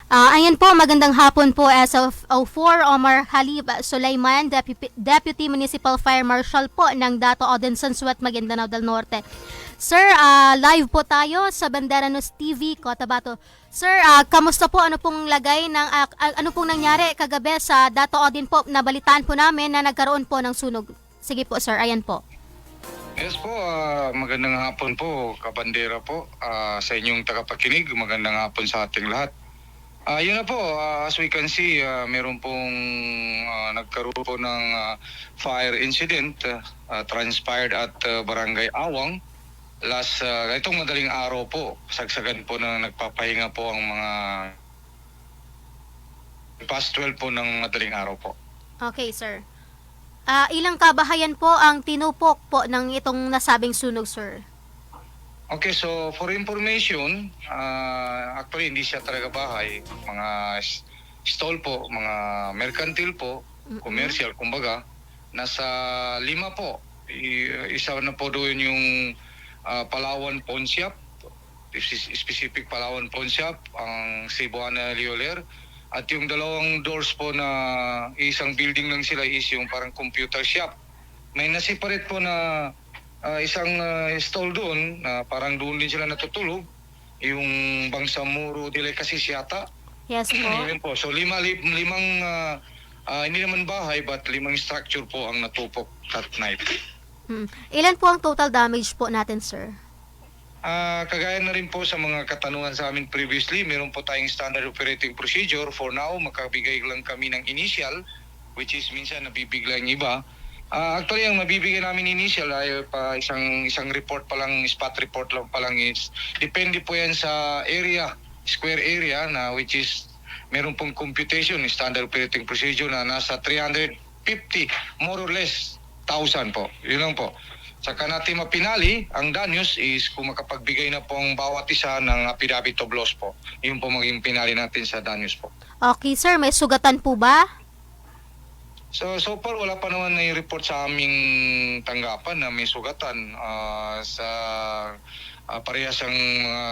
Ayan po, magandang hapon po as of 4 Omar Halib Sulaiman, Deputy Municipal Fire Marshal po ng Dato Odensan Suat, Maguindanao del Norte. Sir, live po tayo sa Bandera News TV, Cotabato. Sir, kamusta po? Ano pong lagay ng ano pong nangyari kagabi sa Dato Odin po? Nabalitaan po namin na nagkaroon po ng sunog. Sige po, sir. Ayan po. Yes po, magandang hapon po, kabandera po, sa inyong tagapakinig. Magandang hapon sa ating lahat. Yun na po, as we can see, meron pong nagkaroon po ng fire incident transpired at Barangay Awang. Itong madaling araw po, sagsagan po na nagpapahinga po ang mga past 12 po ng madaling araw po. Okay, sir. Ilang kabahayan po ang tinupok po ng itong nasabing sunog, sir? Okay, so for information, actually hindi siya talaga bahay. Mga stall po, mga mercantil po, commercial, kumbaga. Nasa 5 po. Isa na po doon yung Palawan Pawn Shop, specific Palawan Pawn Shop, ang Cebuana Leoler. At yung dalawang doors po na isang building lang sila is yung parang computer shop. May nasiparate po na isang stall doon, parang doon din sila natutulog, yung Bangsamoro Delicacies yata. Yes po. Yun po. So limang hindi naman bahay but 5 structure po ang natupok that night. Ilan po ang total damage po natin, sir? Kagaya na rin po sa mga katanungan sa amin previously, meron po tayong standard operating procedure. For now, makabigay lang kami ng initial, which is minsan nabibigla yung iba. Actually, ang mabibigyan namin initial ay isang report pa lang, spot report lang pa lang is, depende po yan sa area, square area, na which is, meron pong computation, standard operating procedure na nasa 350, more or less, 1,000 po. Yun lang po. Saka natin mapinali, ang danyos is kung makapagbigay na po ang bawat isa ng affidavit of loss po. Yun po maging pinali natin sa danyos po. Okay, sir. May sugatan po ba? So far wala pa naman na report sa aming tanggapan na may sugatan sa parehas ang mga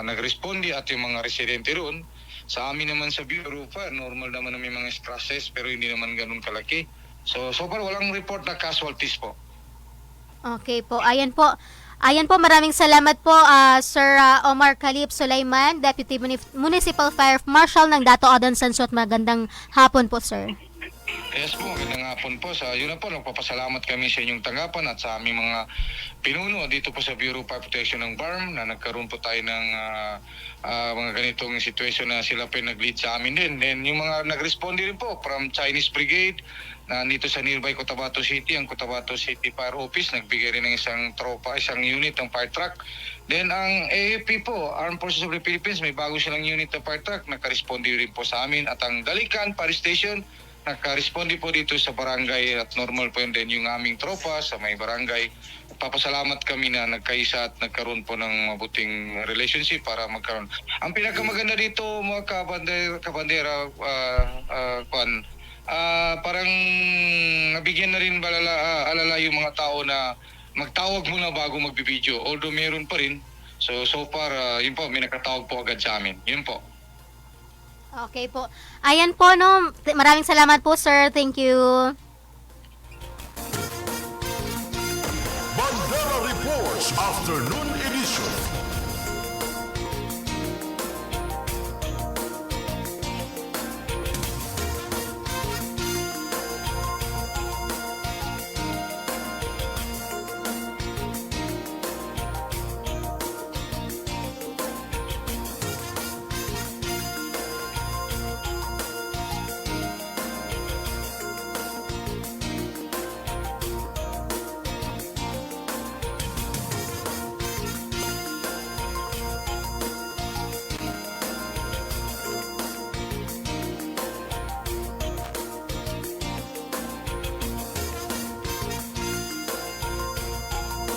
nagresponde at yung mga residente roon. Sa amin naman sa Bureau pa, normal naman na may mga scratches pero hindi naman ganun kalaki. So far walang report na casualties po. Okay po. Ayan po. Ayan po, maraming salamat po, Sir Omar Khalib Sulaiman, Deputy Municipal Fire Marshal ng Dato Odensan Suat. Magandang hapon po, sir. Yes po, magandang hapon po. Yun na po, nagpapasalamat kami sa inyong tanggapan at sa aming mga pinuno dito po sa Bureau of Fire Protection ng BARM na nagkaroon po tayo ng mga ganitong situation na sila po nag-lead sa amin din. Then yung mga nag-responde rin po from Chinese Brigade na dito sa nearby Cotabato City, ang Cotabato City Fire Office, nagbigay rin ng isang tropa, isang unit ng fire truck. Then ang AFP po, Armed Forces of the Philippines, may bago silang unit ng fire truck, nakaresponde rin po sa amin. At ang Dalikan Fire Station, nakaresponde po dito sa barangay at normal po yun din yung aming tropa sa may barangay. Papasalamat kami na nagkaisa at nagkaroon po ng mabuting relationship para magkaroon. Ang pinakamaganda dito mga kabandera, parang nabigyan na rin alala yung mga tao na magtawag muna bago magbibideo. Although meron pa rin. So far, yun po, may nakatawag po agad sa amin. Yun po. Okay po. Ayan po, no. Maraming salamat po, sir. Thank you. Bandera Reports Afternoon Edition.